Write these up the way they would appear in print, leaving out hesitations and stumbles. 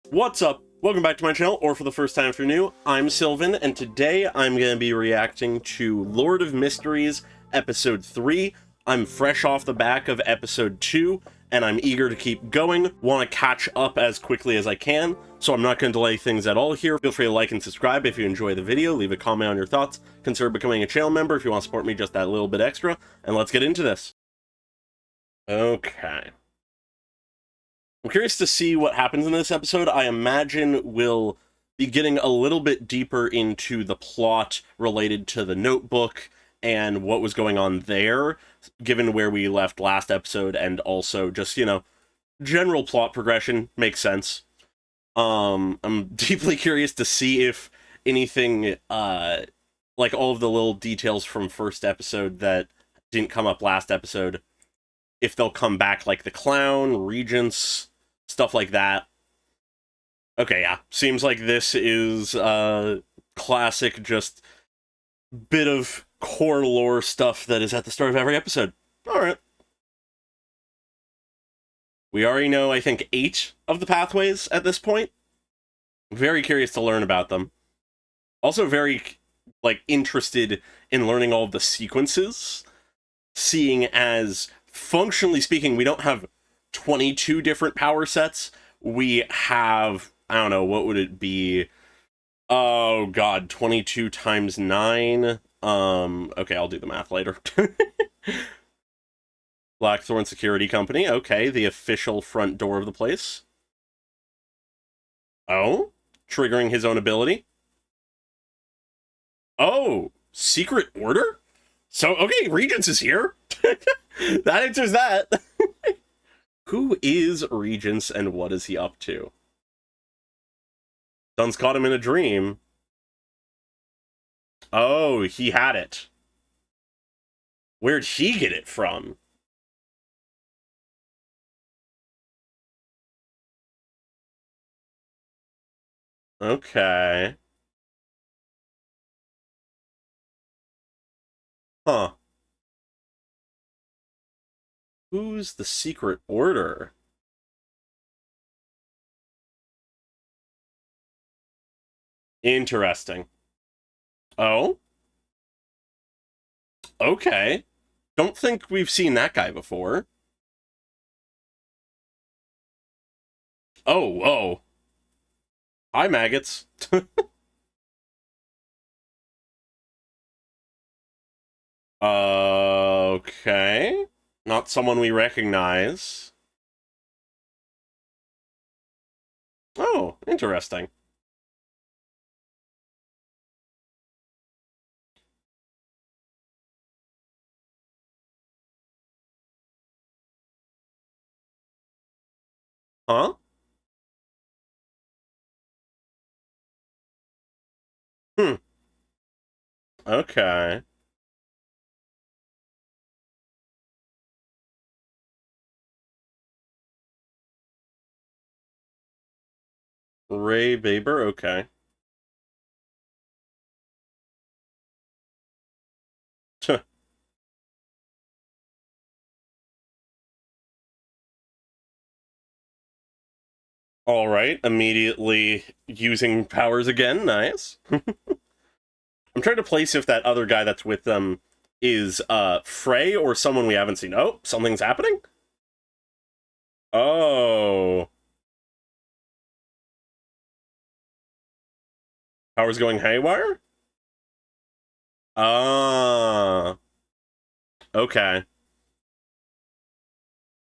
What's up? Welcome back to my channel, or for the first time if you're new, I'm Sylvan, and today I'm going to be reacting to Lord of Mysteries Episode 3. I'm fresh off the back of Episode 2, and I'm eager to keep going, want to catch up as quickly as I can, so I'm not going to delay things at all here. Feel free to like and subscribe if you enjoy the video, leave a comment on your thoughts, consider becoming a channel member if you want to support me just that little bit extra, and let's get into this. Okay. I'm curious to see what happens in this episode. I imagine we'll be getting a little bit deeper into the plot related to the notebook and what was going on there, given where we left last episode, and also just, general plot progression makes sense. I'm deeply curious to see if anything, like all of the little details from first episode that didn't come up last episode, if they'll come back, like the clown, regents, stuff like that. Okay, yeah. Seems like this is classic, just bit of core lore stuff that is at the start of every episode. Alright. We already know, I think, 8 of the pathways at this point. Very curious to learn about them. Also very, interested in learning all of the sequences, seeing as, functionally speaking, we don't have 22 different power sets. We have, I don't know, what would it be? Oh god, 22 times 9. Okay, I'll do the math later. Blackthorn Security Company, okay, the official front door of the place. Oh, triggering his own ability. Oh, Secret Order? So, okay, Regents is here. That answers that. Who is Regents and what is he up to? Sun's caught him in a dream. Oh, he had it. Where'd he get it from? Okay. Huh. Who's the Secret Order? Interesting. Oh? Okay. Don't think we've seen that guy before. Oh, whoa. Hi, maggots. Okay. Not someone we recognize. Oh, interesting. Huh? Hmm. Okay. Ray Baber, okay. All right, immediately using powers again, nice. I'm trying to place if that other guy that's with them is Frey or someone we haven't seen. Oh, something's happening? Oh. Powers going haywire? Ah. Okay.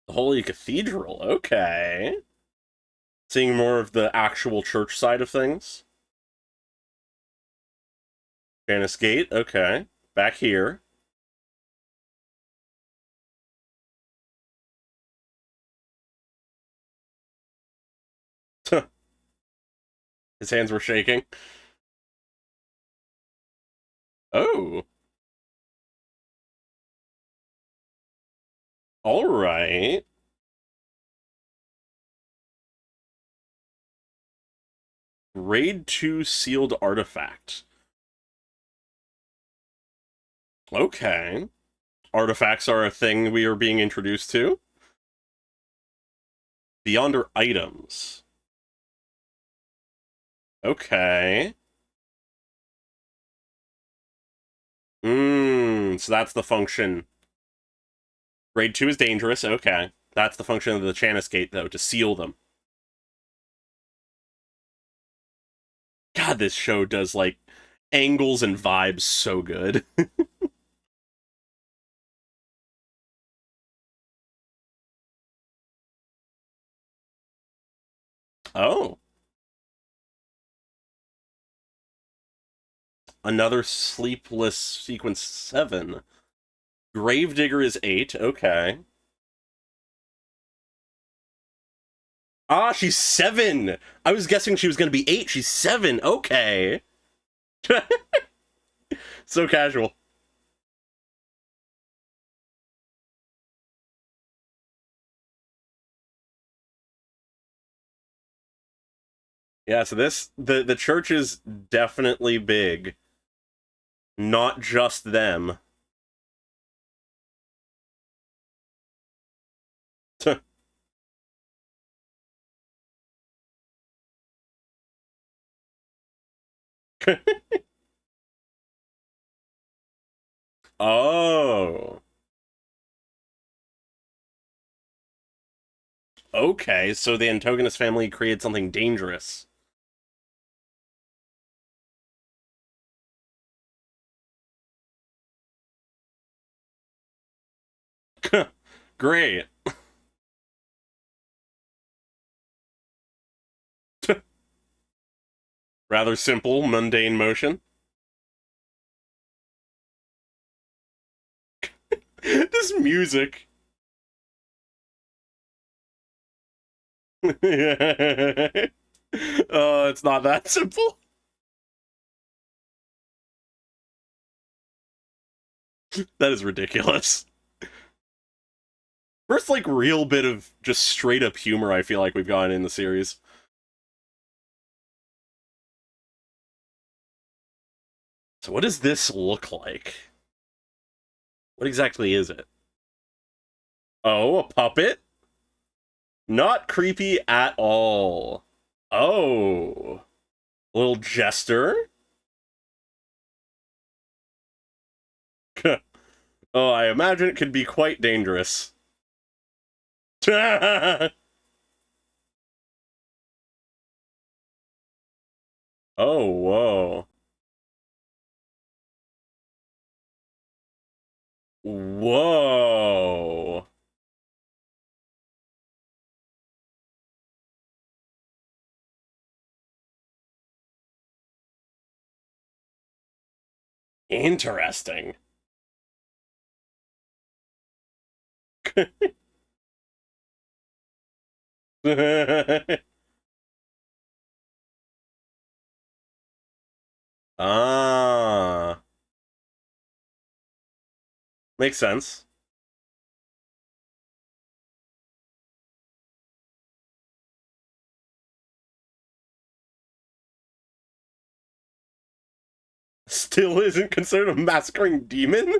The Holy Cathedral, okay. Seeing more of the actual church side of things. Janus Gate, okay. Back here. His hands were shaking. Oh. All right. Raid 2 sealed artifact. Okay. Artifacts are a thing we are being introduced to. Beyond our items. Okay. So that's the function. Grade 2 is dangerous, okay. That's the function of the Chanis Gate, though, to seal them. God, this show does, like, angles and vibes so good. Oh. Another sleepless sequence 7. Gravedigger is 8, okay. Ah, she's 7! I was guessing she was gonna be 8, she's 7, okay. So casual. Yeah, so the church is definitely big. Not just them. Oh. Okay, so the Antagonist family created something dangerous. Great. Rather simple, mundane motion. This music. Oh, it's not that simple. That is ridiculous. First, like, real bit of just straight up humor I feel like we've gotten in the series. So what does this look like? What exactly is it? Oh, a puppet? Not creepy at all. Oh. A little jester? Oh, I imagine it could be quite dangerous. Oh, whoa. Whoa. Interesting. Ah. Makes sense. Still isn't considered a massacring demon?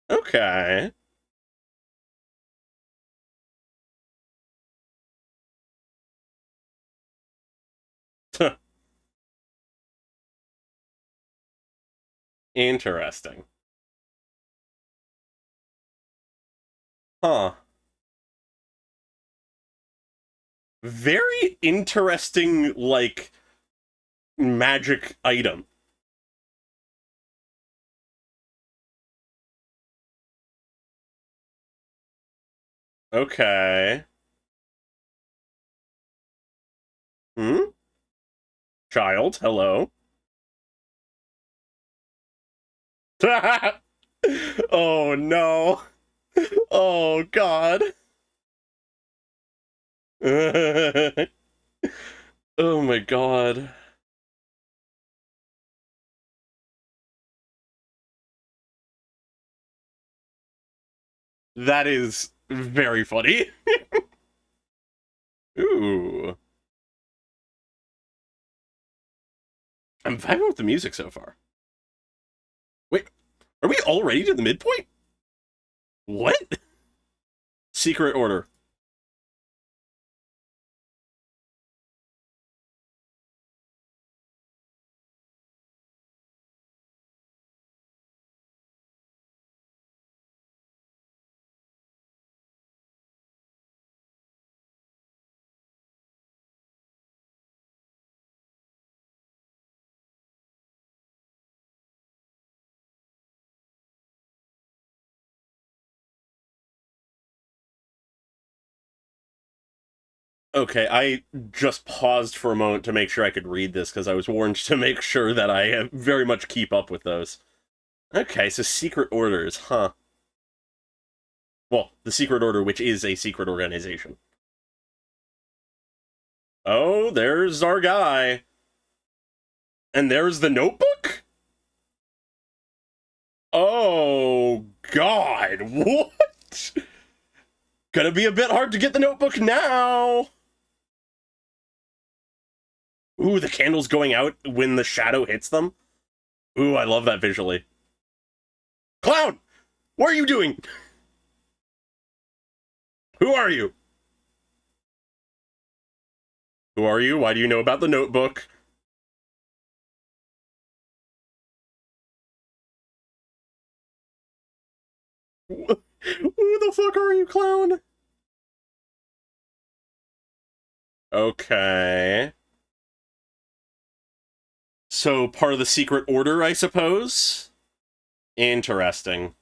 Okay. Interesting. Huh. Very interesting, like, magic item. Okay. Hmm? Child, hello. Oh no. Oh god. Oh my god. That is very funny. Ooh. I'm vibing with the music so far. Wait, Are we already to the midpoint? What? Secret Order. Okay, I just paused for a moment to make sure I could read this because I was warned to make sure that I very much keep up with those. Okay, so Secret Orders, huh? Well, the Secret Order, which is a secret organization. Oh, there's our guy. And there's the notebook? Oh, God, what? Gonna be a bit hard to get the notebook now. Ooh, the candle's going out when the shadow hits them. Ooh, I love that visually. Clown! What are you doing? Who are you? Who are you? Why do you know about the notebook? Who the fuck are you, clown? Okay. So, part of the Secret Order, I suppose? Interesting.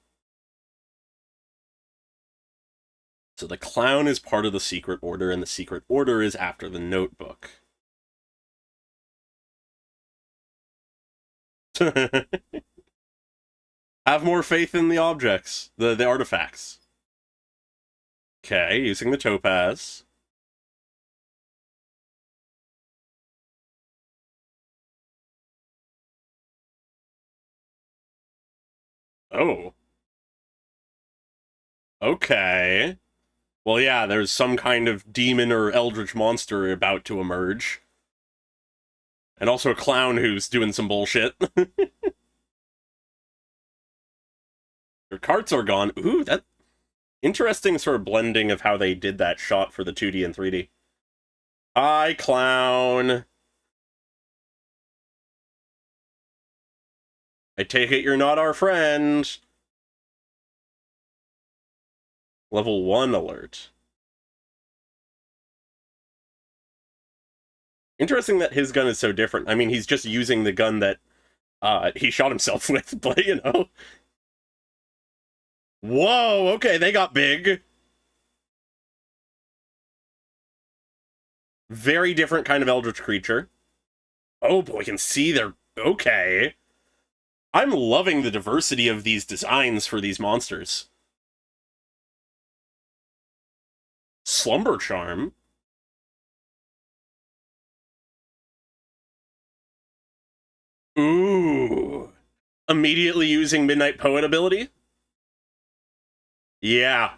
So the clown is part of the Secret Order, and the Secret Order is after the notebook. Have more faith in the objects, the artifacts. Okay, using the topaz. Oh. Okay. Well, yeah, there's some kind of demon or eldritch monster about to emerge. And also a clown who's doing some bullshit. Your carts are gone. Ooh, that interesting sort of blending of how they did that shot for the 2D and 3D. Hi, clown. I take it you're not our friend. Level 1 alert. Interesting that his gun is so different. I mean, he's just using the gun that he shot himself with, but you know. Whoa, okay, they got big. Very different kind of eldritch creature. Oh, but we can see they're... Okay. I'm loving the diversity of these designs for these monsters. Slumber Charm? Ooh. Immediately using Midnight Poet ability? Yeah.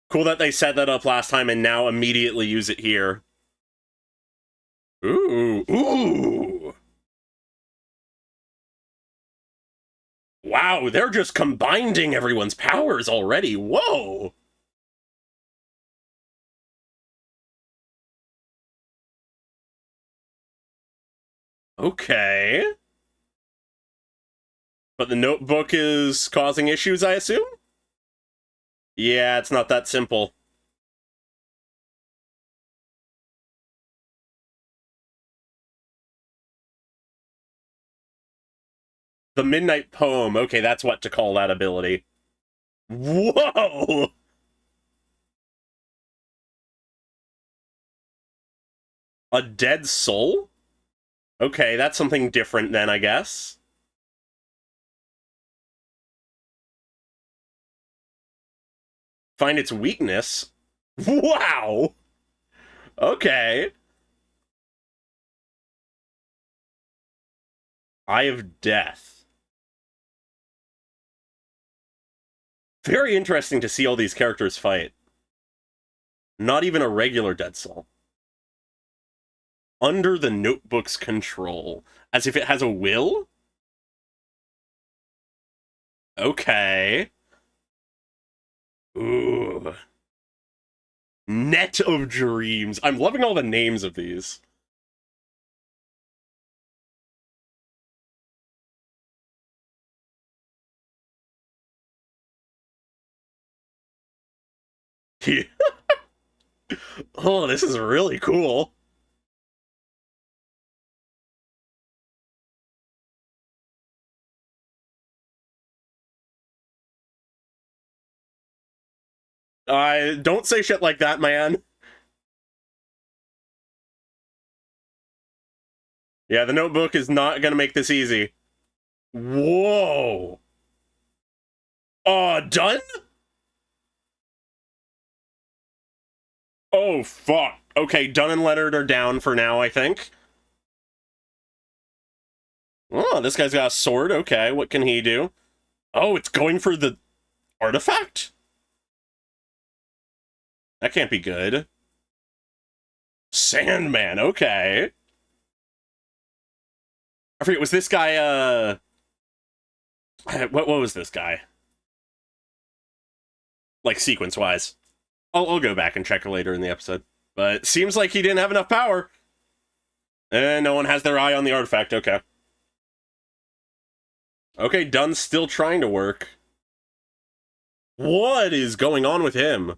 Cool that they set that up last time and now immediately use it here. Ooh. Ooh. Wow, they're just combining everyone's powers already. Whoa. Okay. But the notebook is causing issues, I assume? Yeah, it's not that simple. The Midnight Poem. Okay, that's what to call that ability. Whoa! A dead soul? Okay, that's something different then, I guess. Find its weakness? Wow! Okay. Eye of Death. Very interesting to see all these characters fight. Not even a regular dead soul. Under the notebook's control. As if it has a will? Okay. Ooh. Net of Dreams. I'm loving all the names of these. Oh, this is really cool. Don't say shit like that, man. Yeah, the Notebook is not gonna make this easy. Whoa. Done? Oh, fuck. Okay, Dunn and Leonard are down for now, I think. Oh, this guy's got a sword. Okay, what can he do? Oh, it's going for the artifact? That can't be good. Sandman, okay. I forget, was this guy, what was this guy? Like, sequence-wise. I'll go back and check later in the episode. But seems like he didn't have enough power. And no one has their eye on the artifact, okay. Okay, Dunn's still trying to work. What is going on with him?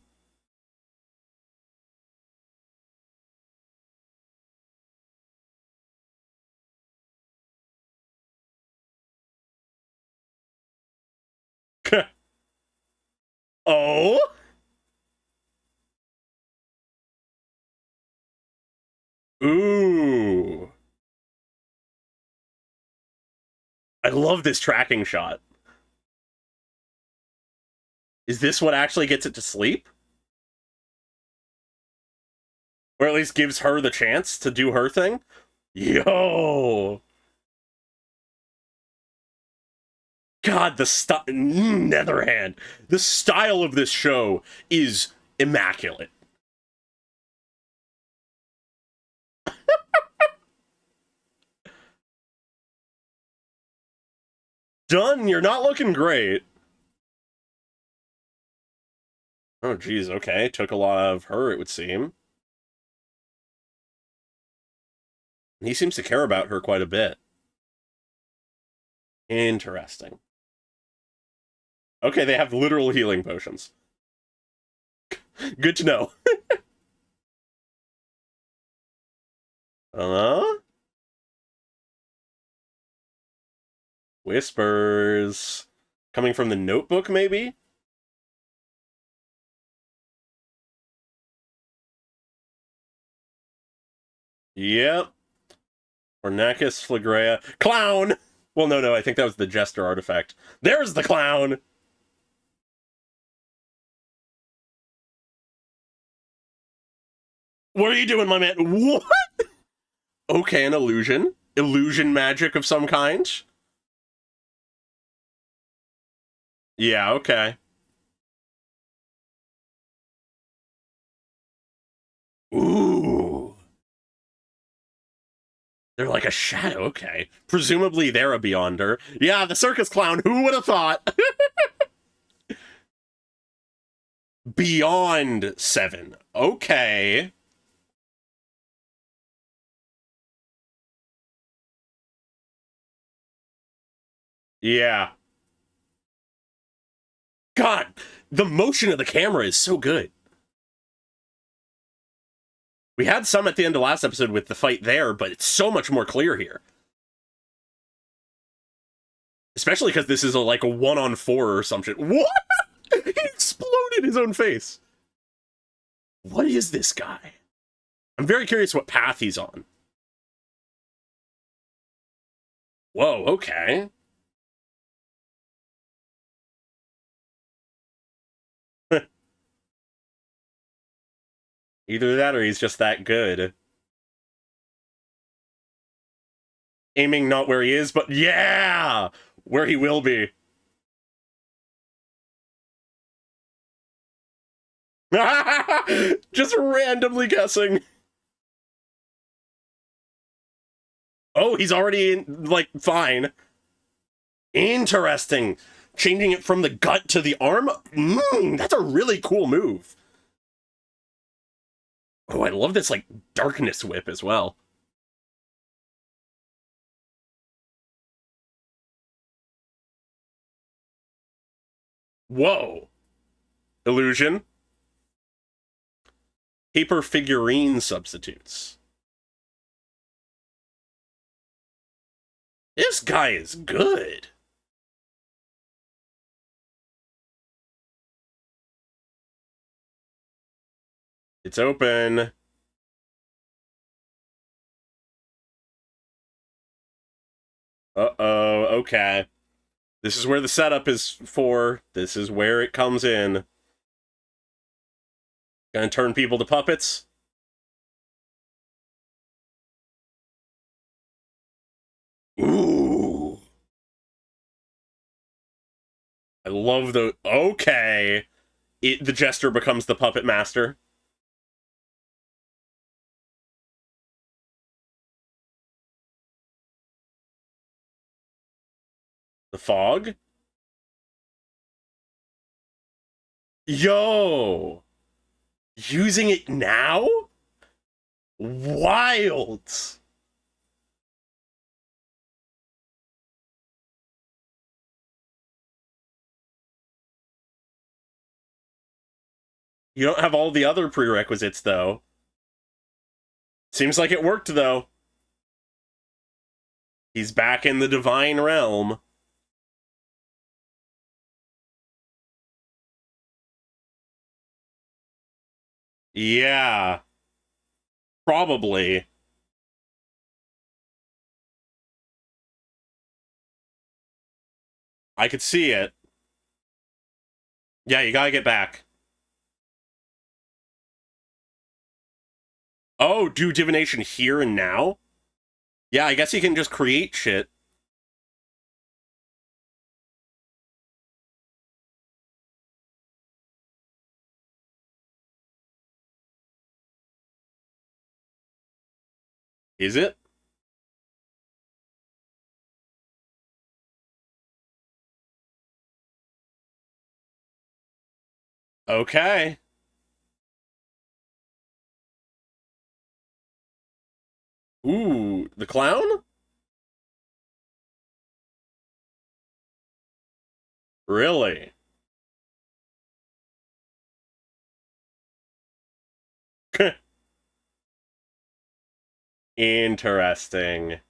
Oh? Ooh. I love this tracking shot. Is this what actually gets it to sleep? Or at least gives her the chance to do her thing? Yo! God, Netherhand. The style of this show is immaculate. Done, you're not looking great. Oh, geez, okay. Took a lot of her, it would seem. He seems to care about her quite a bit. Interesting. Okay, they have literal healing potions. Good to know. Whispers. Coming from the Notebook, maybe? Yep. Ornacus Flagrea. Clown! Well, no, I think that was the Jester artifact. There's the clown! What are you doing, my man? What? Okay, an illusion. Illusion magic of some kind? Yeah, okay. Ooh. They're like a shadow, okay. Presumably they're a Beyonder. Yeah, the circus clown, who would have thought? Beyond 7. Okay. Yeah. God, the motion of the camera is so good. We had some at the end of last episode with the fight there, but it's so much more clear here. Especially because this is like a 1-on-4 or something. What? He exploded his own face. What is this guy? I'm very curious what path he's on. Whoa, okay. Either that or he's just that good. Aiming not where he is, but yeah! Where he will be. Just randomly guessing. Oh, he's already, like, fine. Interesting. changing it from the gut to the arm. That's a really cool move. Oh, I love this, like, darkness whip as well. Whoa. Illusion. Paper figurine substitutes. This guy is good. It's open. Uh-oh, okay. This is where the setup is for. This is where it comes in. Gonna turn people to puppets. Ooh. I love the... Okay. The jester becomes the puppet master. The fog? Yo! Using it now? Wild! You don't have all the other prerequisites, though. Seems like it worked, though. He's back in the divine realm. Yeah. Probably. I could see it. Yeah, you gotta get back. Oh, do divination here and now? Yeah, I guess you can just create shit. Is it? Okay. Ooh, the clown? Really? Interesting.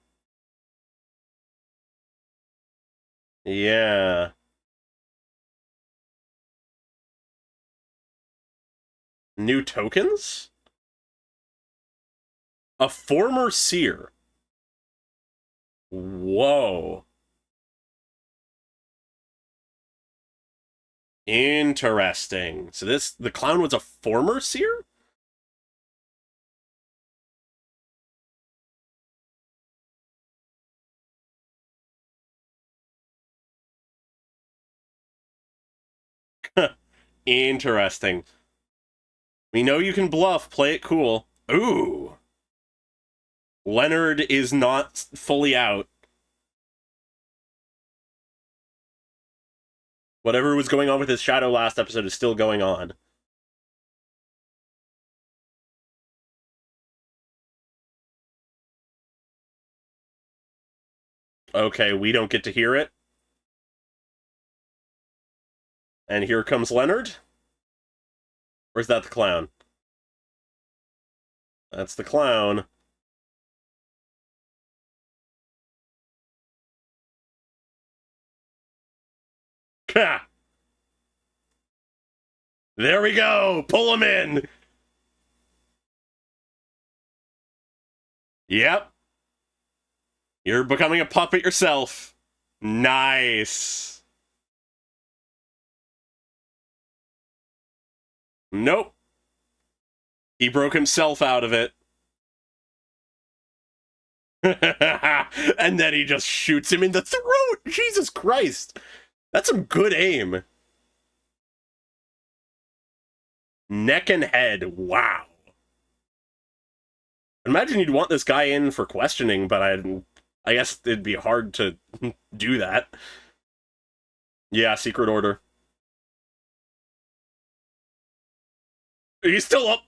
Yeah. New tokens? A former seer. Whoa. Interesting. So the clown was a former seer? Interesting. We know you can bluff, play it cool. Ooh. Leonard is not fully out. Whatever was going on with his shadow last episode is still going on. Okay, we don't get to hear it. And here comes Leonard? Or is that the clown? That's the clown. Ha! There we go! Pull him in! Yep. You're becoming a puppet yourself. Nice. Nope. He broke himself out of it. And then he just shoots him in the throat! Jesus Christ! That's some good aim. Neck and head. Wow. Imagine you'd want this guy in for questioning, but I guess it'd be hard to do that. Yeah, Secret Order. He's still up.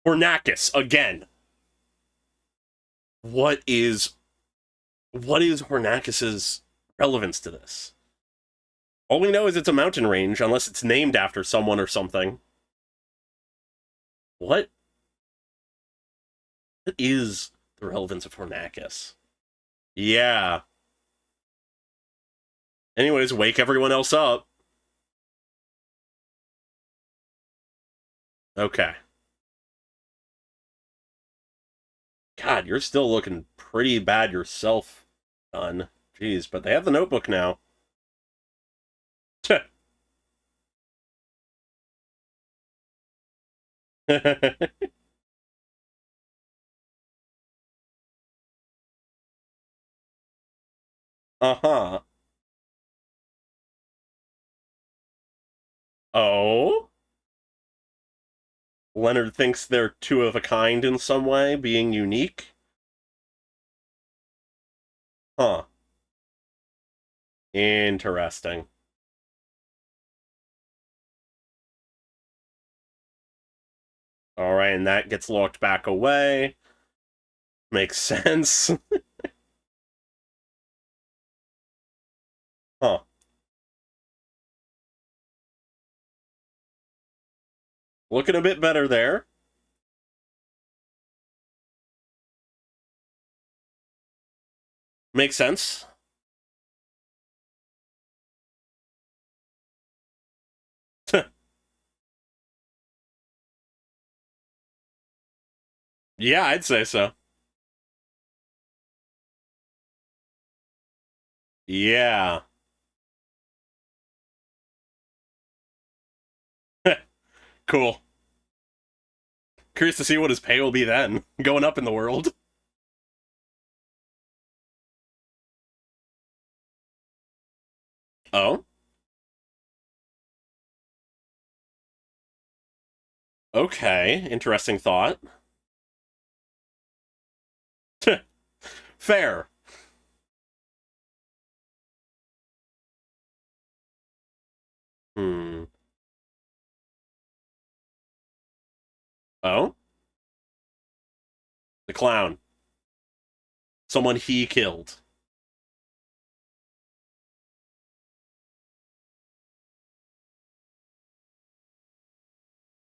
Hornacus again. What is Hornacus's relevance to this? All we know is it's a mountain range, unless it's named after someone or something. What is the relevance of Hornacus? Yeah. Anyways, wake everyone else up. Okay. God, you're still looking pretty bad yourself, son. Jeez, but they have the notebook now. Uh-huh. Oh? Leonard thinks they're two of a kind in some way, being unique? Huh. Interesting. Alright, and that gets locked back away. Makes sense. Huh. Looking a bit better there. Makes sense. Yeah, I'd say so. Yeah. Cool. Curious to see what his pay will be then, going up in the world. Oh? Okay, interesting thought. Fair. Hmm. Oh? The clown. Someone he killed.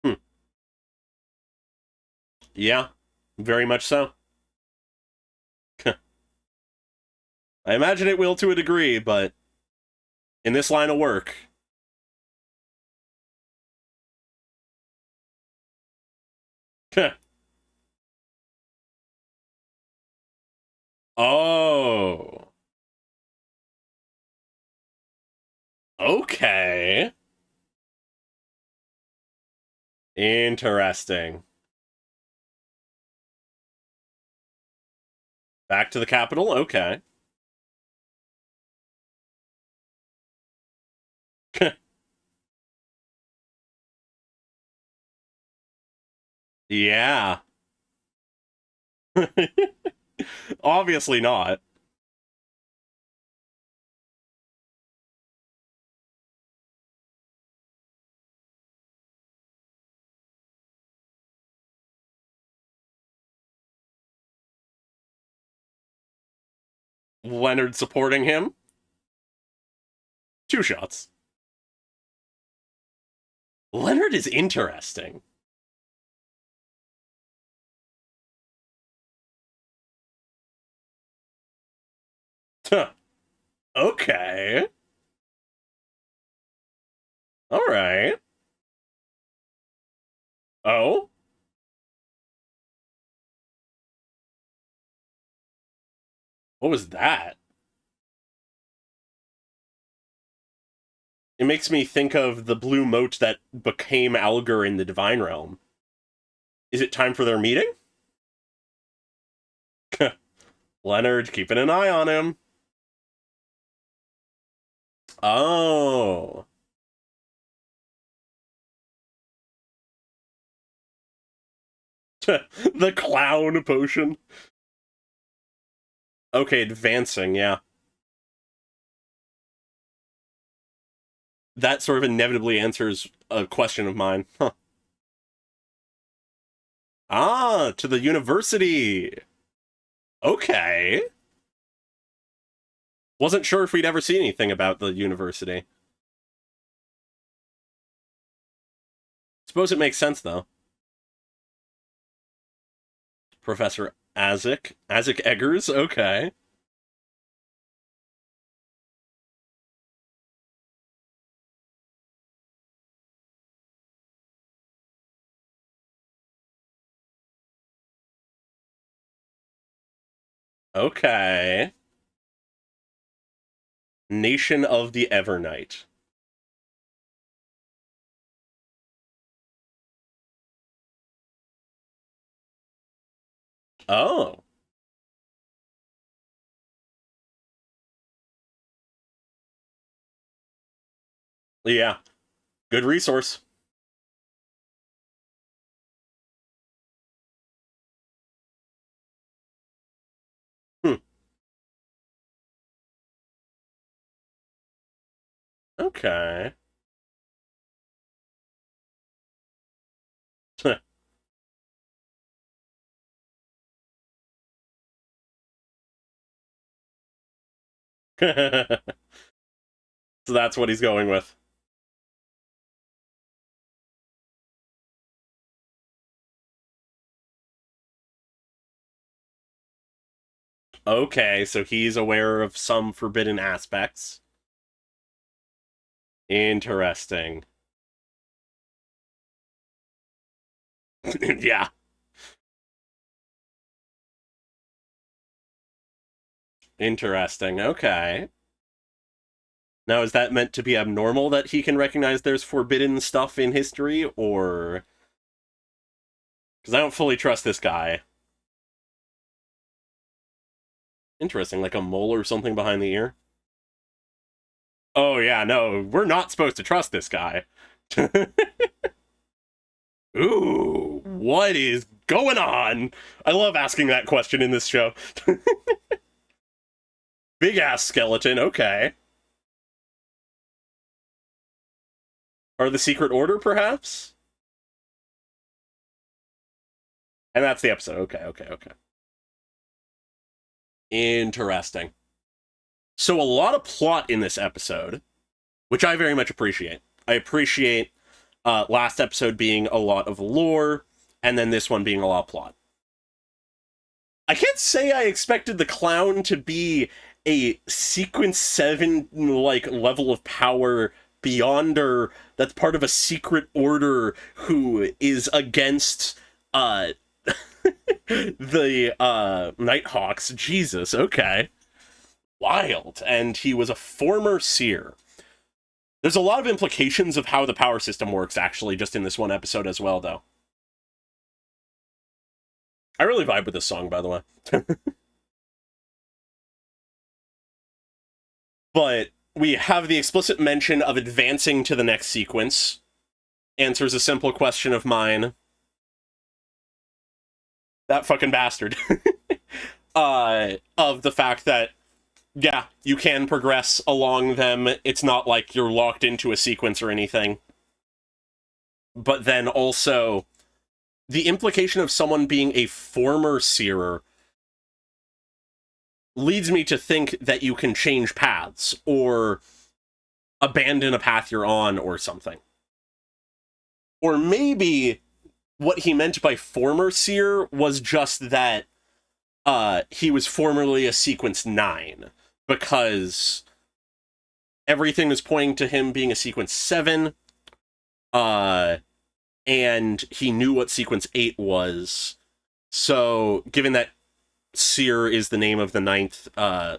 Hmm. Yeah, very much so. I imagine it will to a degree, but in this line of work. Oh. Okay. Interesting. Back to the capital? Okay. Yeah. Obviously not. Leonard supporting him? Two shots. Leonard is interesting. Okay. Alright. Oh? What was that? It makes me think of the blue moat that became Alger in the Divine Realm. Is it time for their meeting? Leonard keeping an eye on him. Oh. The clown potion. Okay, advancing, yeah. that sort of inevitably answers a question of mine. Huh. Ah, to the university. Okay. Wasn't sure if we'd ever see anything about the university. Suppose it makes sense, though. Professor Isaac Eggers, okay. Okay. Nation of the Evernight. Oh. Yeah. Good resource. Hmm. Okay. So that's what he's going with. Okay, so he's aware of some forbidden aspects. Interesting. Yeah. Interesting. Okay. Now, is that meant to be abnormal that he can recognize there's forbidden stuff in history, or... Because I don't fully trust this guy. Interesting, like a mole or something behind the ear? Oh yeah, no, we're not supposed to trust this guy. Ooh, what is going on? I love asking that question in this show. Big ass skeleton, okay. Or the Secret Order, perhaps? And that's the episode. Okay. Interesting. So a lot of plot in this episode, which I very much appreciate. I appreciate last episode being a lot of lore, and then this one being a lot of plot. I can't say I expected the clown to be a sequence 7 like level of power beyonder that's part of a secret order who is against the Nighthawks. Jesus, okay. Wild. And he was a former seer. There's a lot of implications of how the power system works, actually, just in this one episode as well, though. I really vibe with this song, by the way. But we have the explicit mention of advancing to the next sequence. Answers a simple question of mine. That fucking bastard. Of the fact that, yeah, you can progress along them. It's not like you're locked into a sequence or anything. But then also, the implication of someone being a former seerer leads me to think that you can change paths or abandon a path you're on or something. Or maybe what he meant by former seer was just that he was formerly a sequence 9, because everything is pointing to him being a sequence 7, and he knew what sequence 8 was. So, given that Seer is the name of the 9th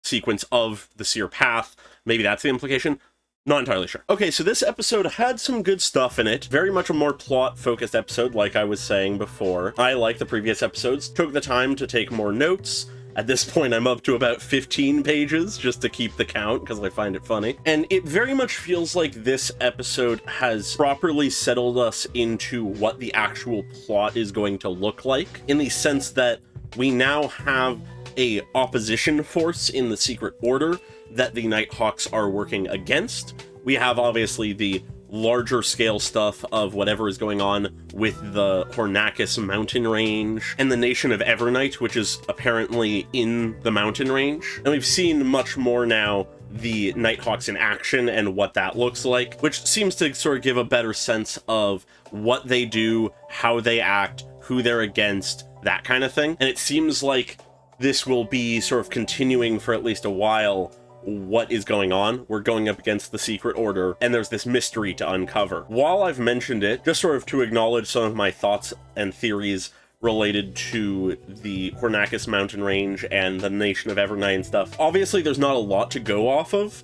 sequence of the Seer path, maybe that's the implication. Not entirely sure. Okay, so this episode had some good stuff in it. Very much a more plot-focused episode, like I was saying before. I, like the previous episodes, took the time to take more notes. At this point, I'm up to about 15 pages, just to keep the count, because I find it funny. And it very much feels like this episode has properly settled us into what the actual plot is going to look like, in the sense that we now have a opposition force in the Secret Order that the Nighthawks are working against, We have obviously the larger scale stuff of whatever is going on with the Hornakis mountain range and the nation of Evernight, which is apparently in the mountain range. And we've seen much more now the Nighthawks in action and what that looks like, which seems to sort of give a better sense of what they do, how they act, who they're against, that kind of thing. And it seems like this will be sort of continuing for at least a while. What is going on? We're going up against the Secret Order, and there's this mystery to uncover. While I've mentioned it, just sort of to acknowledge some of my thoughts and theories related to the Hornakis mountain range and the nation of Evernight and stuff. Obviously, there's not a lot to go off of,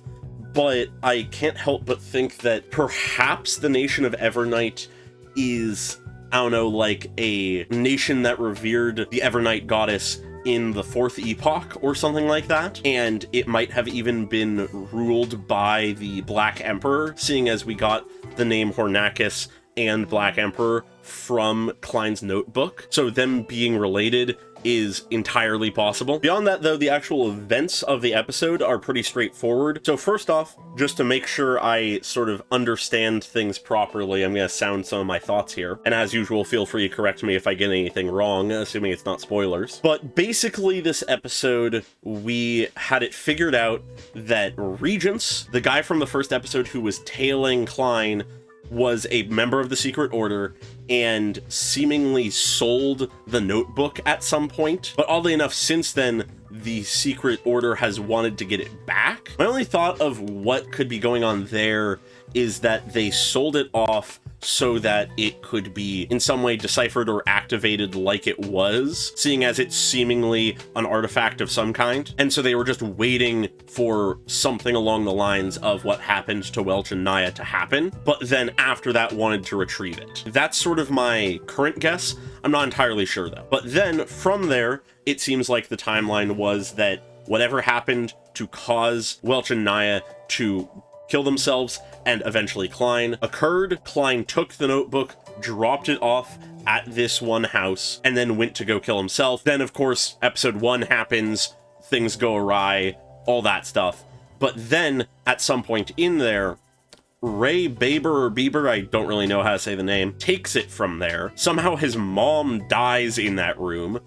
but I can't help but think that perhaps the nation of Evernight is, I don't know, like a nation that revered the Evernight goddess in the Fourth Epoch or something like that, and it might have even been ruled by the Black Emperor, seeing as we got the name Hornakis and Black Emperor from Klein's notebook, so them being related is entirely possible. Beyond that, though, the actual events of the episode are pretty straightforward. So first off, just to make sure I sort of understand things properly, I'm going to sound some of my thoughts here. And as usual, feel free to correct me if I get anything wrong, assuming it's not spoilers. But basically, this episode, we had it figured out that Regents, the guy from the first episode who was tailing Klein, was a member of the Secret Order and seemingly sold the notebook at some point. But oddly enough, since then, the Secret Order has wanted to get it back. My only thought of what could be going on there is that they sold it off so that it could be in some way deciphered or activated like it was, seeing as it's seemingly an artifact of some kind. And so they were just waiting for something along the lines of what happened to Welch and Naya to happen, but then after that wanted to retrieve it. That's sort of my current guess. I'm not entirely sure though. But then from there, it seems like the timeline was that whatever happened to cause Welch and Naya to kill themselves and eventually Klein occurred. Klein took the notebook, dropped it off at this one house, and then went to go kill himself. Then, of course, episode 1 happens, things go awry, all that stuff. But then, at some point in there, Ray Bieber, I don't really know how to say the name, takes it from there. Somehow his mom dies in that room,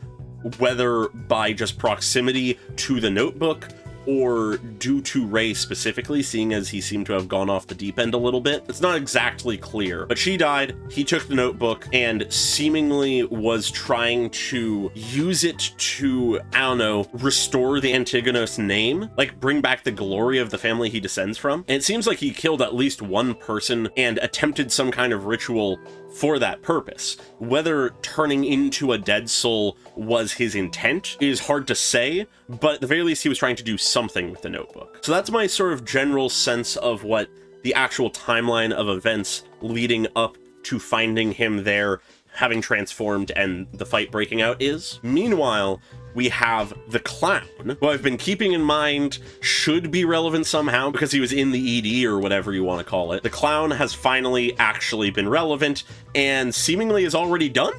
whether by just proximity to the notebook or due to Ray specifically, seeing as he seemed to have gone off the deep end a little bit. It's not exactly clear, but she died, he took the notebook, and seemingly was trying to use it to, I don't know, restore the Antigonus name, like bring back the glory of the family he descends from. And it seems like he killed at least one person and attempted some kind of ritual for that purpose. Whether turning into a dead soul was his intent is hard to say, but at the very least he was trying to do something with the notebook. So that's my sort of general sense of what the actual timeline of events leading up to finding him there, having transformed, and the fight breaking out is. Meanwhile, we have the clown, who I've been keeping in mind should be relevant somehow because he was in the ED or whatever you want to call it. The clown has finally actually been relevant and seemingly is already done.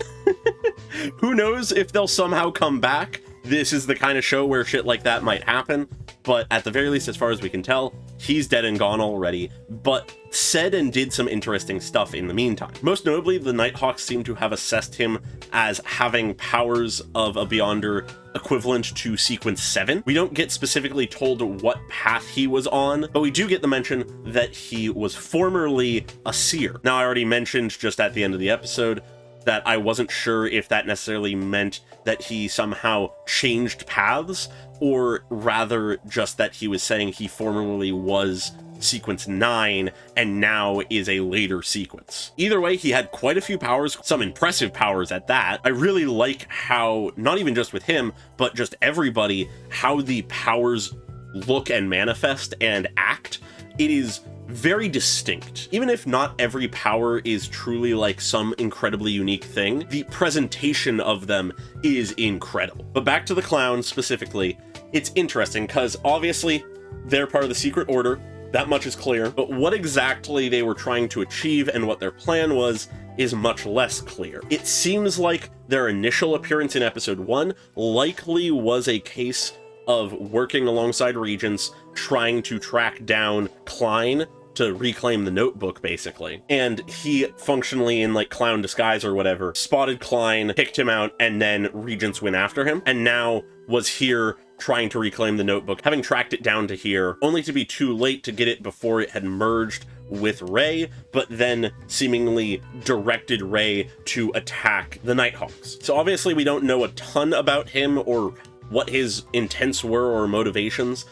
Who knows if they'll somehow come back? This is the kind of show where shit like that might happen, but at the very least, as far as we can tell, he's dead and gone already, but said and did some interesting stuff in the meantime. Most notably, the Nighthawks seem to have assessed him as having powers of a Beyonder equivalent to Sequence 7. We don't get specifically told what path he was on, but we do get the mention that he was formerly a seer. Now, I already mentioned just at the end of the episode that I wasn't sure if that necessarily meant that he somehow changed paths, or rather just that he was saying he formerly was Sequence 9 and now is a later sequence. Either way, he had quite a few powers, some impressive powers at that. I really like how, not even just with him, but just everybody, how the powers look and manifest and act. It is very distinct. Even if not every power is truly like some incredibly unique thing, the presentation of them is incredible. But back to the clown specifically, it's interesting because obviously they're part of the Secret Order, that much is clear, but what exactly they were trying to achieve and what their plan was is much less clear. It seems like their initial appearance in episode 1 likely was a case of working alongside Regents, trying to track down Klein to reclaim the notebook, basically. And he functionally, in like clown disguise or whatever, spotted Klein, picked him out, and then Regents went after him, and now was here trying to reclaim the notebook, having tracked it down to here, only to be too late to get it before it had merged with Ray, but then seemingly directed Ray to attack the Nighthawks. So obviously we don't know a ton about him or what his intents were or motivations,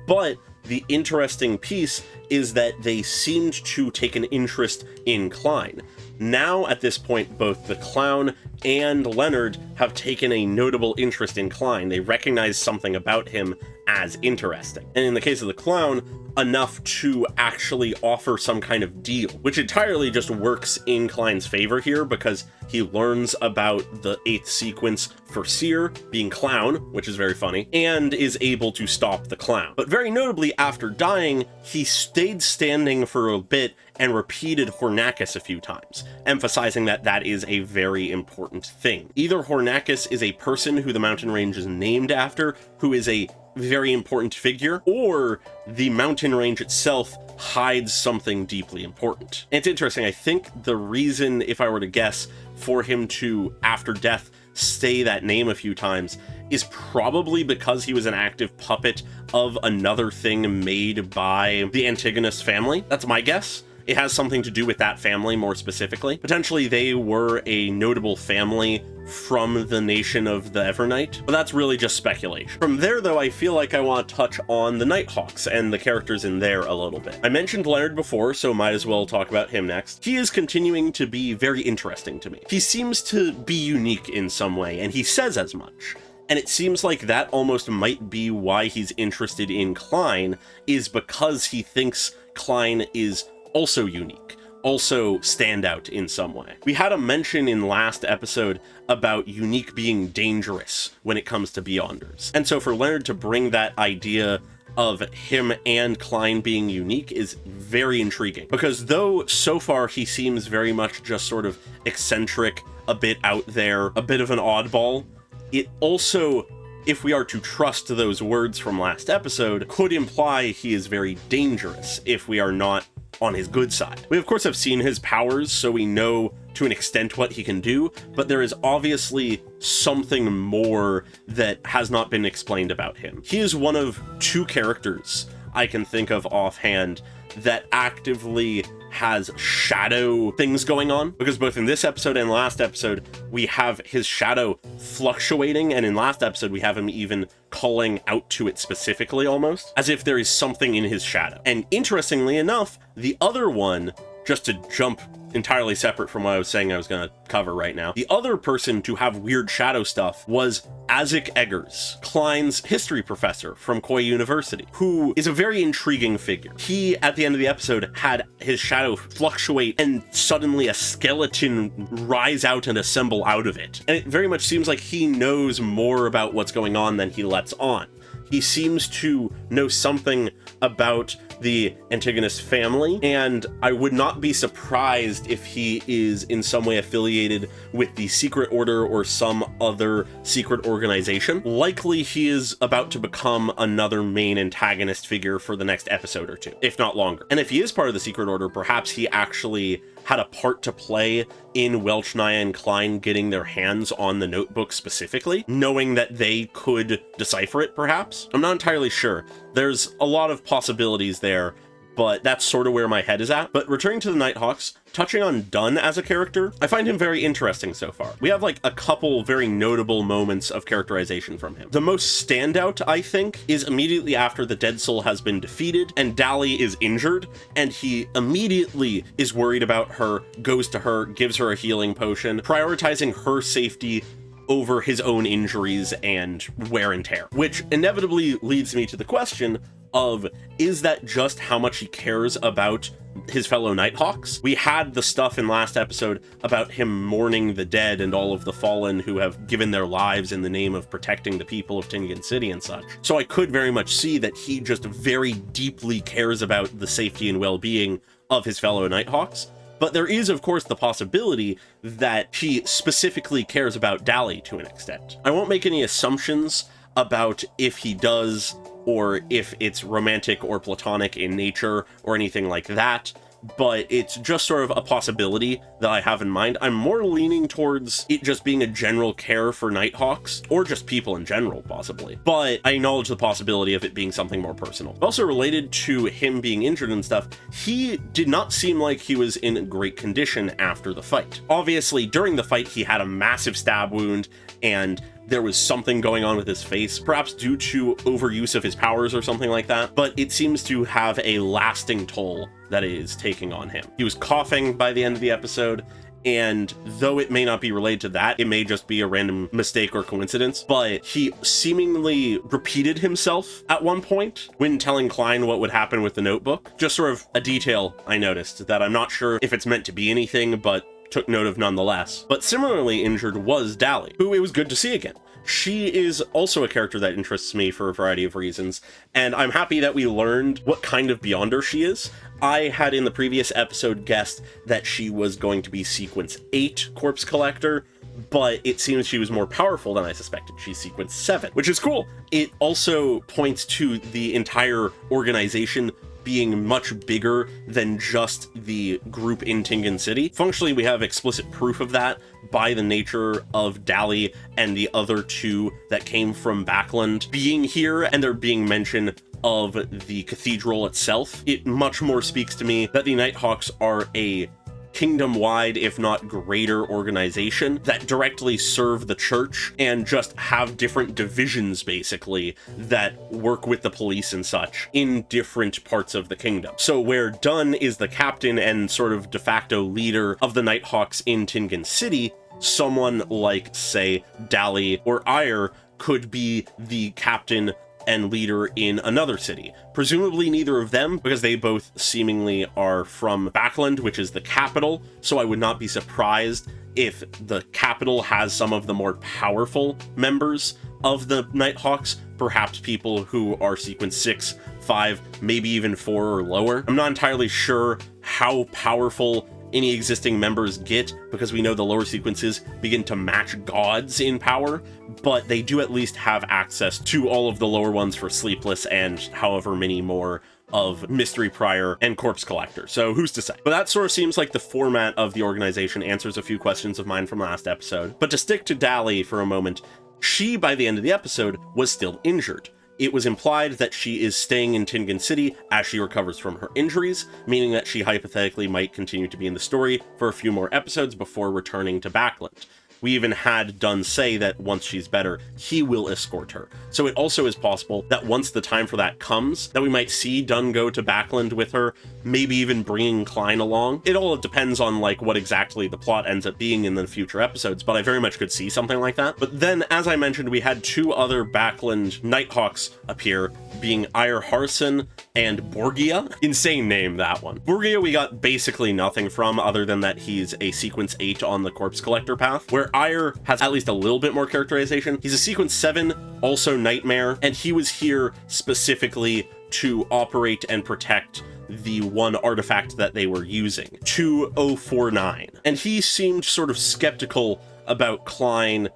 but the interesting piece is that they seemed to take an interest in Klein. Now, at this point, both the clown and Leonard have taken a notable interest in Klein. They recognize something about him as interesting. And in the case of the clown, enough to actually offer some kind of deal, which entirely just works in Klein's favor here because he learns about the 8th sequence for Seer being clown, which is very funny, and is able to stop the clown. But very notably, after dying, he stayed standing for a bit and repeated Hornacus a few times, emphasizing that that is a very important thing. Either Hornacus is a person who the mountain range is named after, who is a very important figure, or the mountain range itself hides something deeply important. And it's interesting, I think the reason, if I were to guess, for him to, after death, say that name a few times is probably because he was an active puppet of another thing made by the Antigonus family. That's my guess. It has something to do with that family more specifically. Potentially they were a notable family from the nation of the Evernight, but that's really just speculation. From there, though, I feel like I want to touch on the Nighthawks and the characters in there a little bit. I mentioned Leonard before, so might as well talk about him next. He is continuing to be very interesting to me. He seems to be unique in some way, and he says as much. And it seems like that almost might be why he's interested in Klein, is because he thinks Klein is also unique, also stand out in some way. We had a mention in last episode about unique being dangerous when it comes to Beyonders. And so for Leonard to bring that idea of him and Klein being unique is very intriguing, because though so far he seems very much just sort of eccentric, a bit out there, a bit of an oddball, it also, if we are to trust those words from last episode, could imply he is very dangerous if we are not on his good side. We of course have seen his powers, so we know to an extent what he can do, but there is obviously something more that has not been explained about him. He is one of 2 characters I can think of offhand that actively has shadow things going on, because both in this episode and last episode we have his shadow fluctuating, and in last episode we have him even calling out to it specifically, almost as if there is something in his shadow. And interestingly enough, the other one, just to jump entirely separate from what I was saying I was going to cover right now, the other person to have weird shadow stuff was Isaac Eggers, Klein's history professor from Koei University, who is a very intriguing figure. He, at the end of the episode, had his shadow fluctuate and suddenly a skeleton rise out and assemble out of it. And it very much seems like he knows more about what's going on than he lets on. He seems to know something about the Antigonus family, and I would not be surprised if he is in some way affiliated with the Secret Order or some other secret organization. Likely he is about to become another main antagonist figure for the next episode or 2, if not longer. And if he is part of the Secret Order, perhaps he actually had a part to play in Welch, Naya, and Klein getting their hands on the notebook specifically, knowing that they could decipher it, perhaps? I'm not entirely sure. There's a lot of possibilities there, but that's sort of where my head is at. But returning to the Nighthawks, touching on Dunn as a character, I find him very interesting so far. We have like a couple very notable moments of characterization from him. The most standout, I think, is immediately after the Dead Soul has been defeated and Dali is injured, and he immediately is worried about her, goes to her, gives her a healing potion, prioritizing her safety over his own injuries and wear and tear, which inevitably leads me to the question of, is that just how much he cares about his fellow Nighthawks? We had the stuff in last episode about him mourning the dead and all of the fallen who have given their lives in the name of protecting the people of Tingan City and such. So I could very much see that he just very deeply cares about the safety and well-being of his fellow Nighthawks. But there is, of course, the possibility that he specifically cares about Dali to an extent. I won't make any assumptions about if he does or if it's romantic or platonic in nature or anything like that, but it's just sort of a possibility that I have in mind. I'm more leaning towards it just being a general care for Nighthawks, or just people in general, possibly. But I acknowledge the possibility of it being something more personal. Also related to him being injured and stuff, he did not seem like he was in great condition after the fight. Obviously, during the fight, he had a massive stab wound, and there was something going on with his face, perhaps due to overuse of his powers or something like that, but it seems to have a lasting toll that it is taking on him. He was coughing by the end of the episode, and though it may not be related to that, it may just be a random mistake or coincidence, but he seemingly repeated himself at one point when telling Klein what would happen with the notebook. Just sort of a detail I noticed that I'm not sure if it's meant to be anything, but took note of nonetheless. But similarly injured was Dally, who it was good to see again. She is also a character that interests me for a variety of reasons, and I'm happy that we learned what kind of Beyonder she is. I had in the previous episode guessed that she was going to be Sequence 8 Corpse Collector, but it seems she was more powerful than I suspected. She's Sequence 7, which is cool. It also points to the entire organization being much bigger than just the group in Tingan City. Functionally, we have explicit proof of that by the nature of Dally and the other two that came from Backland being here, and there being mention of the cathedral itself. It much more speaks to me that the Nighthawks are a kingdom-wide, if not greater, organization that directly serve the church and just have different divisions, basically, that work with the police and such in different parts of the kingdom. So where Dunn is the captain and sort of de facto leader of the Nighthawks in Tingan City, someone like, say, Dally or Ire could be the captain and leader in another city. Presumably neither of them, because they both seemingly are from Backland, which is the capital, so I would not be surprised if the capital has some of the more powerful members of the Nighthawks, perhaps people who are Sequence 6, 5, maybe even 4 or lower. I'm not entirely sure how powerful any existing members get, because we know the lower sequences begin to match gods in power, but they do at least have access to all of the lower ones for Sleepless and however many more of Mystery Prior and Corpse Collector, so who's to say? But that sort of seems like the format of the organization answers a few questions of mine from last episode. But to stick to Dally for a moment, she, by the end of the episode, was still injured. It was implied that she is staying in Tingan City as she recovers from her injuries, meaning that she hypothetically might continue to be in the story for a few more episodes before returning to Backland. We even had Dunn say that once she's better, he will escort her. So it also is possible that once the time for that comes, that we might see Dunn go to Backland with her, maybe even bringing Klein along. It all depends on like what exactly the plot ends up being in the future episodes, but I very much could see something like that. But then, as I mentioned, we had two other Backland Nighthawks appear, being Ire Harson and Borgia. Insane name, that one. Borgia we got basically nothing from, other than that he's a Sequence 8 on the Corpse Collector path, where Ire has at least a little bit more characterization. He's a Sequence 7, also Nightmare, and he was here specifically to operate and protect the one artifact that they were using, 2049. And he seemed sort of skeptical about Klein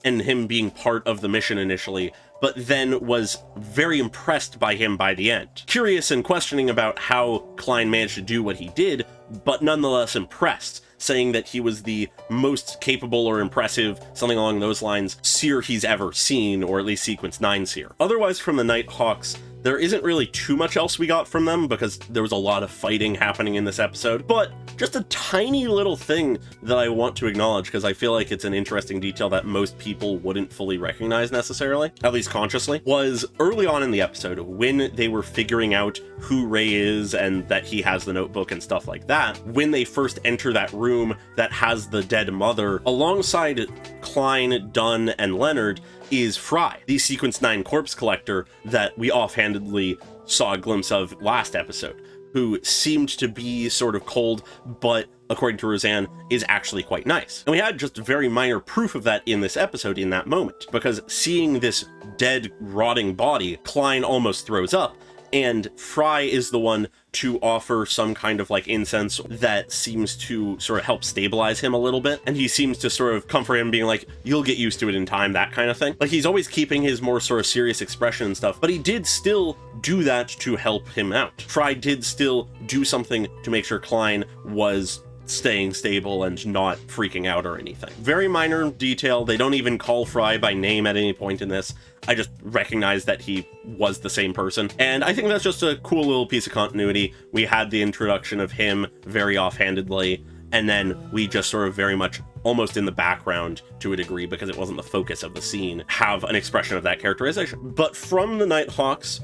and him being part of the mission initially, but then was very impressed by him by the end. Curious and questioning about how Klein managed to do what he did, but nonetheless impressed, saying that he was the most capable or impressive, something along those lines, seer he's ever seen, or at least Sequence 9 seer. Otherwise, from the Nighthawks, there isn't really too much else we got from them, because there was a lot of fighting happening in this episode, but just a tiny little thing that I want to acknowledge, because I feel like it's an interesting detail that most people wouldn't fully recognize necessarily, at least consciously, was early on in the episode, when they were figuring out who Ray is and that he has the notebook and stuff like that, when they first enter that room that has the dead mother, alongside Klein, Dunn, and Leonard, is Fry, the Sequence 9 Corpse Collector that we offhandedly saw a glimpse of last episode, who seemed to be sort of cold, but according to Roseanne, is actually quite nice. And we had just very minor proof of that in this episode in that moment, because seeing this dead, rotting body, Klein almost throws up, and Fry is the one to offer some kind of like incense that seems to sort of help stabilize him a little bit, and he seems to sort of comfort him, being like, you'll get used to it in time, that kind of thing. Like, he's always keeping his more sort of serious expression and stuff, but he did still do that to help him out. Fry did still do something to make sure Klein was staying stable and not freaking out or anything. Very minor detail. They don't even call Fry by name at any point in this. I just recognize that he was the same person, and I think that's just a cool little piece of continuity. We had the introduction of him very offhandedly, and then we just sort of very much almost in the background to a degree, because it wasn't the focus of the scene, have an expression of that characterization. But from the Nighthawks,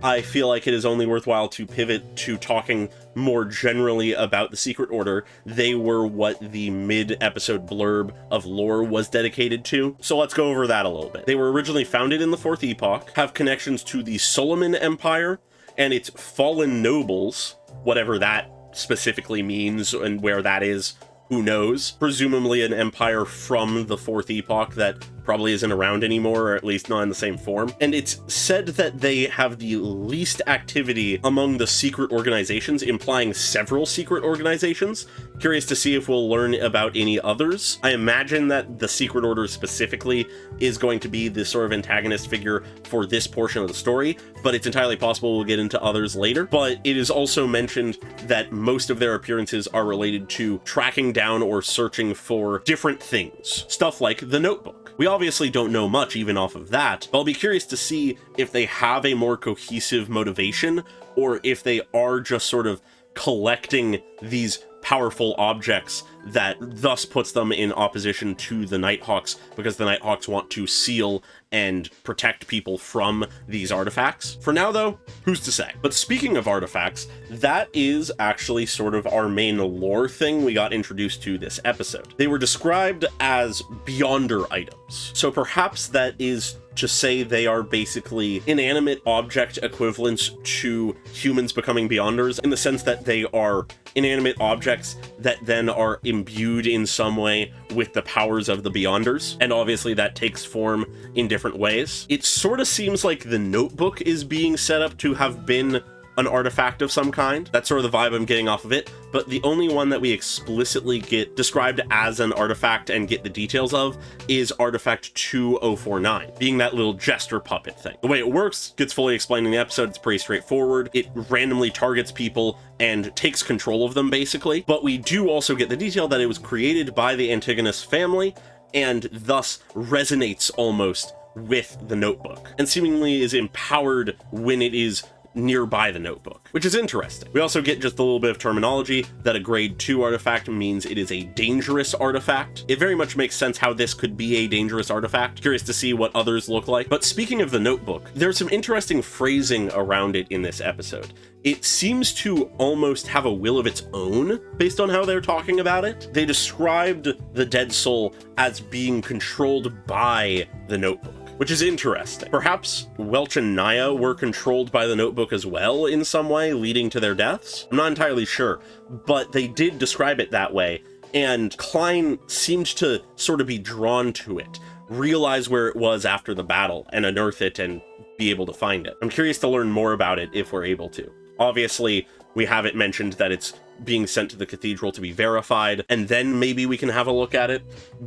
I feel like it is only worthwhile to pivot to talking more generally about the Secret Order. They were what the mid-episode blurb of lore was dedicated to, so let's go over that a little bit. They were originally founded in the Fourth Epoch, have connections to the Solomon Empire and its fallen nobles, whatever that specifically means and where that is, who knows. Presumably an empire from the Fourth Epoch that probably isn't around anymore, or at least not in the same form. And it's said that they have the least activity among the secret organizations, implying several secret organizations. Curious to see if we'll learn about any others. I imagine that the Secret Order specifically is going to be the sort of antagonist figure for this portion of the story, but it's entirely possible we'll get into others later. But it is also mentioned that most of their appearances are related to tracking down or searching for different things. Stuff like the Notebook. We obviously don't know much even off of that, but I'll be curious to see if they have a more cohesive motivation, or if they are just sort of collecting these powerful objects that thus puts them in opposition to the Nighthawks, because the Nighthawks want to seal and protect people from these artifacts. For now, though, who's to say? But speaking of artifacts, that is actually sort of our main lore thing we got introduced to this episode. They were described as Beyonder items, so perhaps that is to say they are basically inanimate object equivalents to humans becoming Beyonders, in the sense that they are inanimate objects that then are imbued in some way with the powers of the Beyonders, and obviously that takes form in different ways. It sort of seems like the Notebook is being set up to have been an artifact of some kind. That's sort of the vibe I'm getting off of it, but the only one that we explicitly get described as an artifact and get the details of is Artifact 2049, being that little jester puppet thing. The way it works gets fully explained in the episode. It's pretty straightforward. It randomly targets people and takes control of them, basically. But we do also get the detail that it was created by the Antigonus family, and thus resonates almost with the Notebook, and seemingly is empowered when it is nearby the Notebook, which is interesting. We also get just a little bit of terminology that a grade 2 artifact means it is a dangerous artifact. It very much makes sense how this could be a dangerous artifact. Curious to see what others look like. But speaking of the Notebook, there's some interesting phrasing around it in this episode. It seems to almost have a will of its own based on how they're talking about it. They described the dead soul as being controlled by the Notebook, which is interesting. Perhaps Welch and Naya were controlled by the Notebook as well in some way, leading to their deaths? I'm not entirely sure, but they did describe it that way, and Klein seemed to sort of be drawn to it, realize where it was after the battle, and unearth it and be able to find it. I'm curious to learn more about it if we're able to. Obviously, we have it mentioned that it's being sent to the cathedral to be verified, and then maybe we can have a look at it.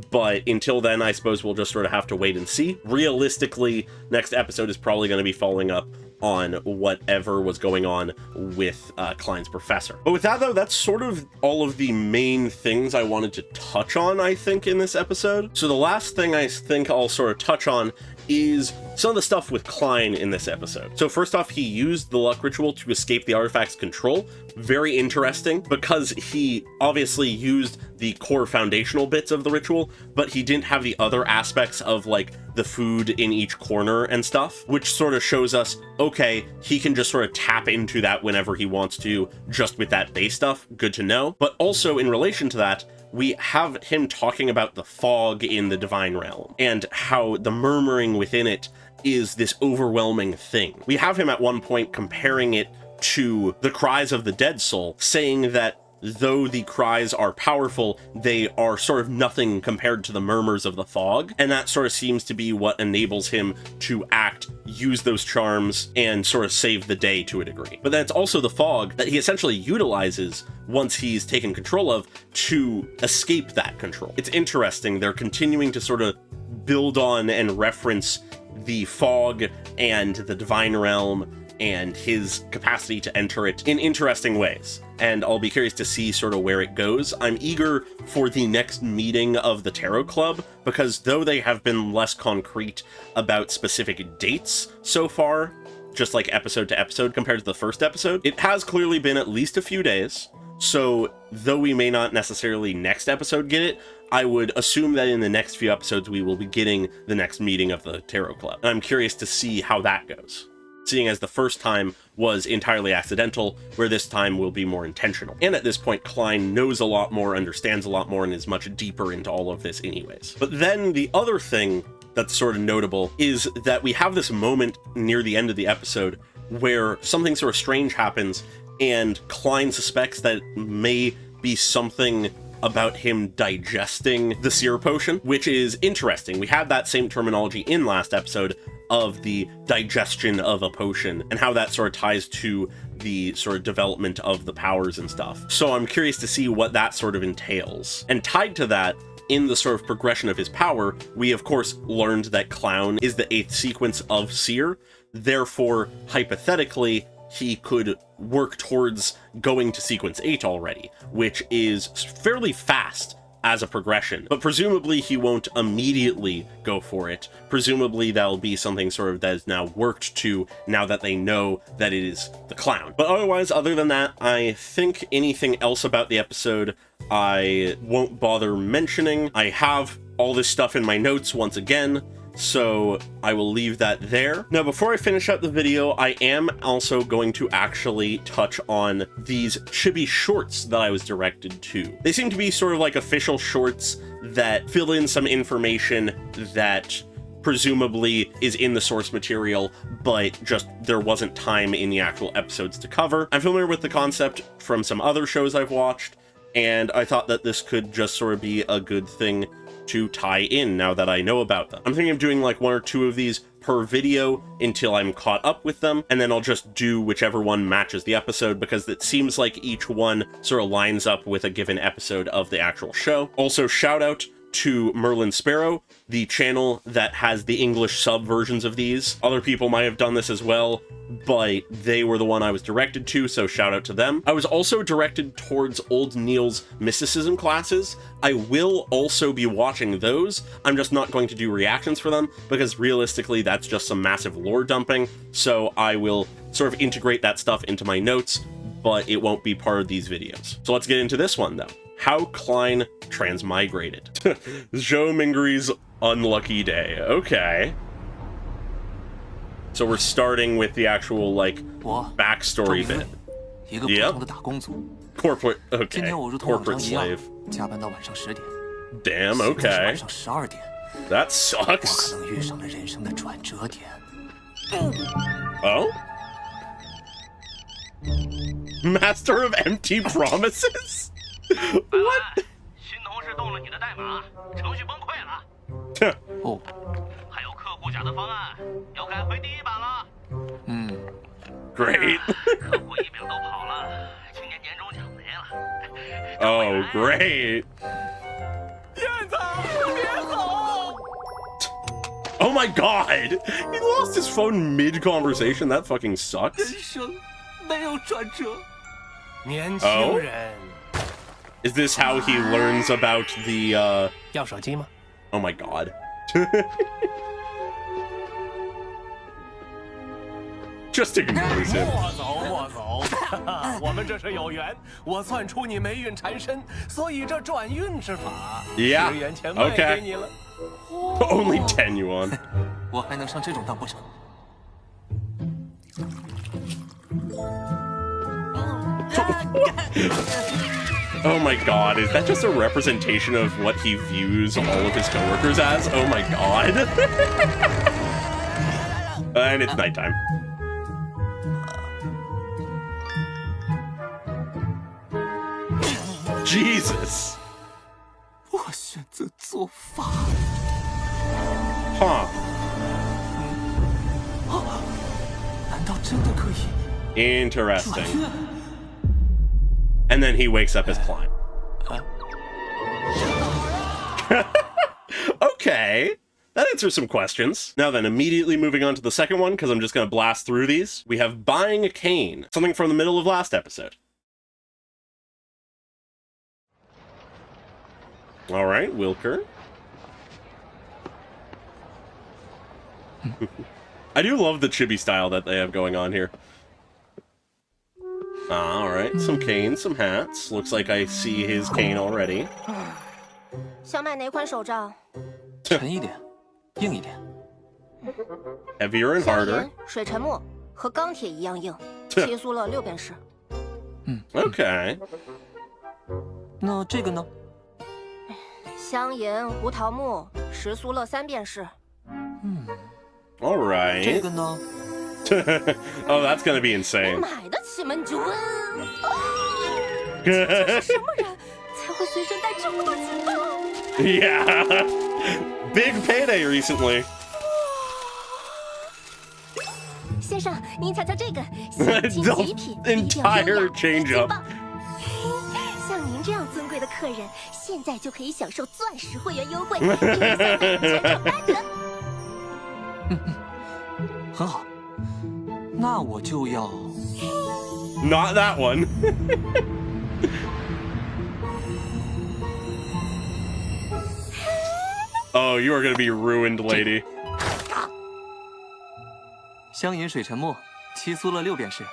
But until then, I suppose we'll just sort of have to wait and see. Realistically, next episode is probably going to be following up on whatever was going on with Klein's professor. But with that, though, that's sort of all of the main things I wanted to touch on, I think, in this episode. So the last thing I think I'll sort of touch on is some of the stuff with Klein in this episode. So first off, he used the luck ritual to escape the artifact's control. Very interesting, because he obviously used the core foundational bits of the ritual, but he didn't have the other aspects of like the food in each corner and stuff, which sort of shows us, okay, he can just sort of tap into that whenever he wants to, just with that base stuff. Good to know. But also in relation to that, we have him talking about the fog in the divine realm and how the murmuring within it is this overwhelming thing. We have him at one point comparing it to the cries of the dead soul, saying that though the cries are powerful, they are sort of nothing compared to the murmurs of the fog, and that sort of seems to be what enables him to act, use those charms, and sort of save the day to a degree. But then it's also the fog that he essentially utilizes once he's taken control of to escape that control. It's interesting, they're continuing to sort of build on and reference the fog and the divine realm and his capacity to enter it in interesting ways. And I'll be curious to see sort of where it goes. I'm eager for the next meeting of the Tarot Club, because though they have been less concrete about specific dates so far, just like episode to episode compared to the first episode, it has clearly been at least a few days. So though we may not necessarily next episode get it, I would assume that in the next few episodes we will be getting the next meeting of the Tarot Club. And I'm curious to see how that goes, seeing as the first time was entirely accidental, where this time will be more intentional. And at this point, Klein knows a lot more, understands a lot more, and is much deeper into all of this anyways. But then the other thing that's sort of notable is that we have this moment near the end of the episode where something sort of strange happens, and Klein suspects that it may be something about him digesting the seer potion, which is interesting. We had that same terminology in last episode of the digestion of a potion and how that sort of ties to the sort of development of the powers and stuff. So I'm curious to see what that sort of entails. And tied to that, in the sort of progression of his power, we of course learned that Clown is the 8th sequence of Seer. Therefore, hypothetically, he could work towards going to sequence 8 already, which is fairly fast as a progression, but presumably he won't immediately go for it. Presumably that'll be something sort of that is now worked to, now that they know that it is the Clown. But otherwise, other than that, I think anything else about the episode I won't bother mentioning. I have all this stuff in my notes once again, so I will leave that there. Now, before I finish up the video, I am also going to actually touch on these Chibi shorts that I was directed to. They seem to be sort of like official shorts that fill in some information that presumably is in the source material, but just there wasn't time in the actual episodes to cover. I'm familiar with the concept from some other shows I've watched, and I thought that this could just sort of be a good thing to tie in now that I know about them. I'm thinking of doing like 1 or 2 of these per video until I'm caught up with them, and then I'll just do whichever one matches the episode, because it seems like each one sort of lines up with a given episode of the actual show. Also, shout out to Merlin Sparrow, the channel that has the English sub versions of these. Other people might have done this as well, but they were the one I was directed to, so shout out to them. I was also directed towards Old Neil's mysticism classes. I will also be watching those. I'm just not going to do reactions for them, because realistically that's just some massive lore dumping, so I will sort of integrate that stuff into my notes, but it won't be part of these videos. So let's get into this one though. How Klein transmigrated. Zhou Mingri's unlucky day. Okay. So we're starting with the actual, like, backstory bit. Yep. Corporate, okay. Corporate slave. Damn, okay. That sucks. Oh? Master of Empty Promises? What? Great. Oh, great. Oh my god! He lost his phone mid-conversation? That fucking sucks. Oh? Is this how he learns about the, Oh my god. Just ignores him. Yeah, okay. Only 10 yuan. Oh my god, is that just a representation of what he views all of his coworkers as? Oh my god. And it's nighttime. Jesus. 我选择做法。 Huh. 难道真的可以？ Interesting. And then he wakes up as Klein. Okay. That answers some questions. Now then, immediately moving on to the second one, because I'm just going to blast through these. We have buying a cane. Something from the middle of last episode. All right, Wilker. I do love the chibi style that they have going on here. All right, some canes, some hats. Looks like I see his cane already. 想买哪款手杖？沉一点，硬一点。 Heavier and 香 harder. 盐、水沉木和钢铁一样硬，切酥了6遍式。Okay. 那这个呢？香盐、胡桃木、石酥了3遍式。 All right. 这个呢？ Oh, that's gonna be insane. 买得起吗？你就问。这是什么人才会随身带这么多金包？ Yeah. Big payday recently. 先生，您瞧瞧这个现金极品，一定要优雅 Entire change up. 像您这样尊贵的客人，现在就可以享受钻石会员优惠，1箱买全场8折。很好，那我就要。 Not that one. Oh, you are gonna be ruined, lady. 香银水沉木，7酥了6便士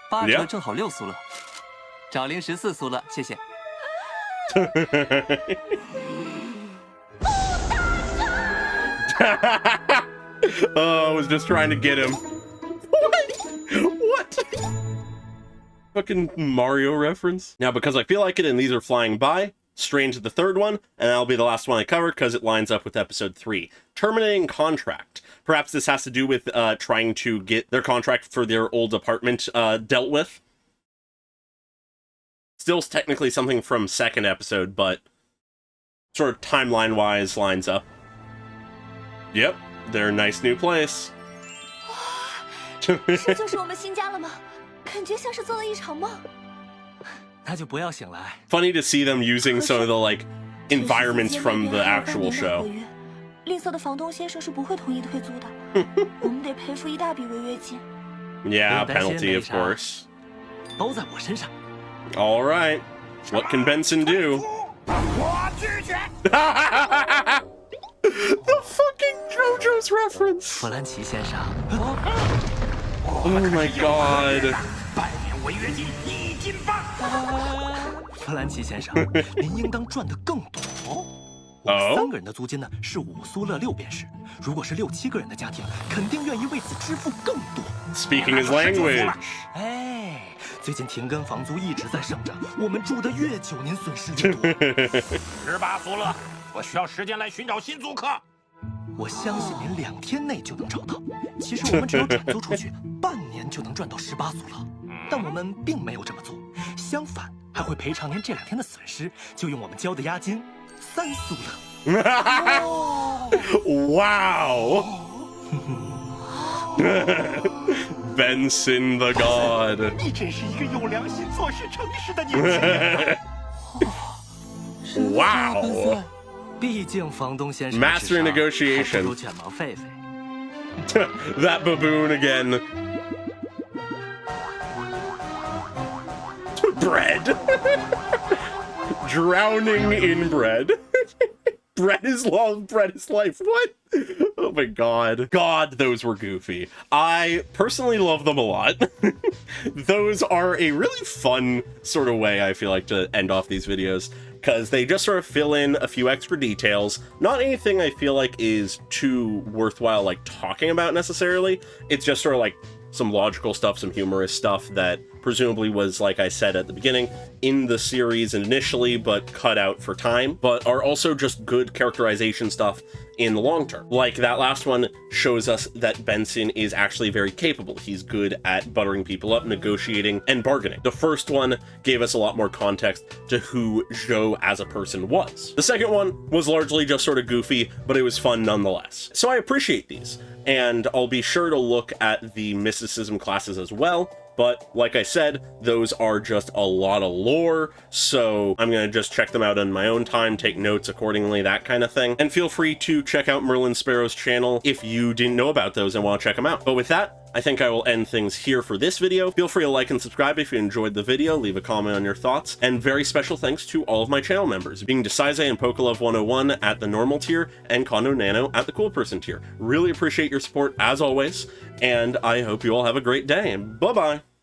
，8折正好6酥了。找零14酥了，谢谢。Oh, I was just trying to get him. What? Fucking Mario reference. Now, because I feel like it and these are flying by, straight into the third one, and that'll be the last one I cover because it lines up with episode 3. Terminating contract. Perhaps this has to do with trying to get their contract for their old apartment dealt with. Still technically something from second episode, but sort of timeline-wise lines up. Yep, their nice new place. 这就是我们新家了吗？感觉像是做了一场梦。那就不要醒来。 Funny to see them using some of the like environments from the actual show. 吝啬的房东先生是不会同意退租的，我们得赔付一大笔违约金。 Yeah, penalty of course. 都在我身上。 All right, what can Benson do? The fucking JoJo's reference. 弗兰奇先生。 Oh my god. 半年违约金1斤半。弗兰奇先生，您应当赚得更多哦。我们3个人的租金呢是5苏勒6便士，如果是6、7个人的家庭，肯定愿意为此支付更多。 Speaking his language. 哎，最近停更房租一直在上涨，我们住的越久，您损失越多。18苏勒，我需要时间来寻找新租客。 我相信您2天内就能找到。其实我们只要转租出去，半年就能赚到18苏勒。但我们并没有这么做，相反还会赔偿您这2天的损失，就用我们交的押金3苏勒。Wow. Benson the God. 你真是一个有良心、做事诚实的年轻人。 Wow. 毕竟房东先生 Master negotiation. 不如卷毛狒狒。 That baboon again. Bread. Drowning in bread. Bread is love, bread is life. What? Oh my god. God, those were goofy. I personally love them a lot. Those are a really fun sort of way, I feel like, to end off these videos, because they just sort of fill in a few extra details. Not anything I feel like is too worthwhile, like, talking about necessarily. It's just sort of like some logical stuff, some humorous stuff that presumably was, like I said at the beginning, in the series initially, but cut out for time, but are also just good characterization stuff in the long term. Like, that last one shows us that Benson is actually very capable. He's good at buttering people up, negotiating, and bargaining. The first one gave us a lot more context to who Zhou as a person was. The second one was largely just sort of goofy, but it was fun nonetheless. So I appreciate these, and I'll be sure to look at the mysticism classes as well. But like I said, those are just a lot of lore, so I'm gonna just check them out on my own time, take notes accordingly, that kind of thing. And feel free to check out Merlin Sparrow's channel if you didn't know about those and want to check them out. But with that, I think I will end things here for this video. Feel free to like and subscribe if you enjoyed the video, leave a comment on your thoughts, and very special thanks to all of my channel members, being Desaize and Pokelove101 at the normal tier, and Kondo Nano at the cool person tier. Really appreciate your support as always, and I hope you all have a great day, and bye-bye!